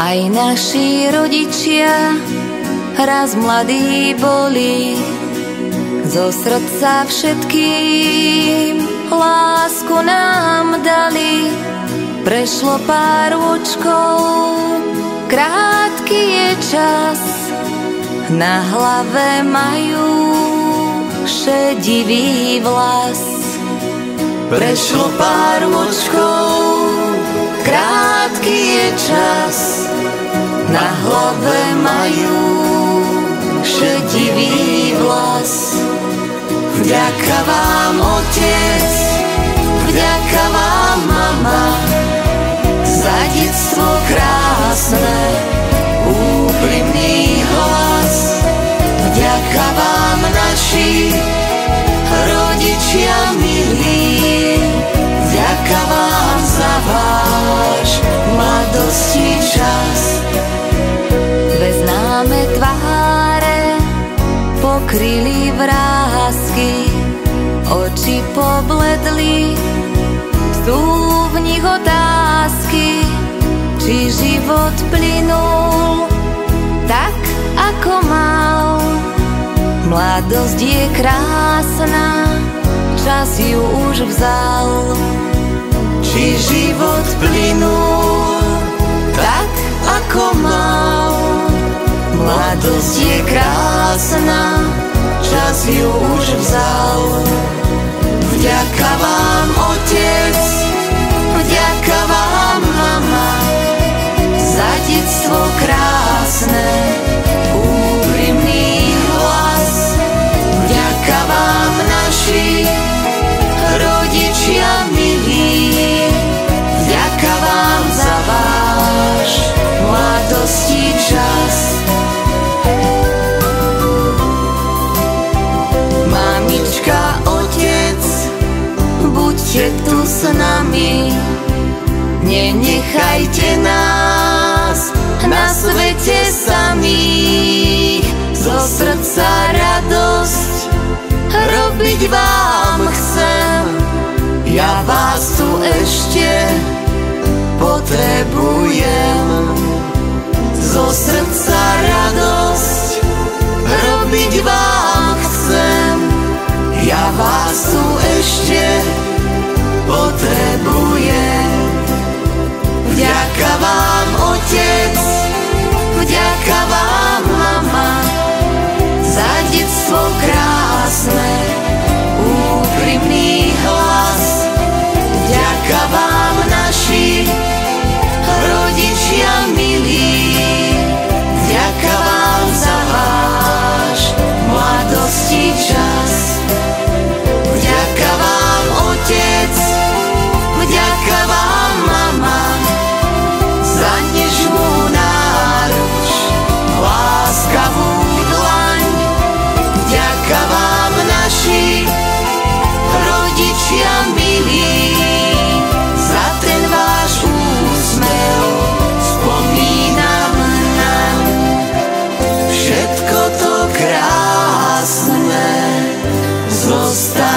Aj naši rodičia raz mladí boli, zo srdca všetkým lásku nám dali. Prešlo pár ročkov, krátky je čas, na hlave majú šedivý vlas. Prešlo pár ročkov, krátky je čas, na hlave majú šedivý vlas. Vďaka vám, otec, vďaka vám, mama, za detstvo krásne, úprimný hlas. Vďaka vám, naši rodičia milí, vďaka vám za váš mladosti čas. Dve známe tváre pokryli vrásky, oči pobledli, sú v nich otázky, či život plynul tak, ako mal. Mladosť je krásna, čas ju už vzal. Či život plynul tak, ako mal. Mladosť je krásna, čas ju už vzal. Vďaka vám, otec, vďaka vám, mama, za detstvo krásne, úprimný hlas. Vďaka vám, naši rodičia milí, vďaka vám za váš mladosti čas. Mamička, otec, buďte tu s nami, nenechajte nás na svete samých. Zo srdca radosť robiť vám chcem, ja vás tu ešte potrebujem. Zo srdca radosť robiť vám chcem, ja vás tu ešte potrebujem. Vďaka vám, otec, vďaka vám, mama, za detstvo krásne, úprimný hlas. Vďaka vám, naši rodičia milí, vďaka vám za váš mladosti čas. Vďaka vám, otec, vďaka vám, mama, za nežnú náruč, láskavú dlaň. Vďaka vám, naši rodičia milí, za ten váš úsmev spomínam naň. Všetko to krásne zostane.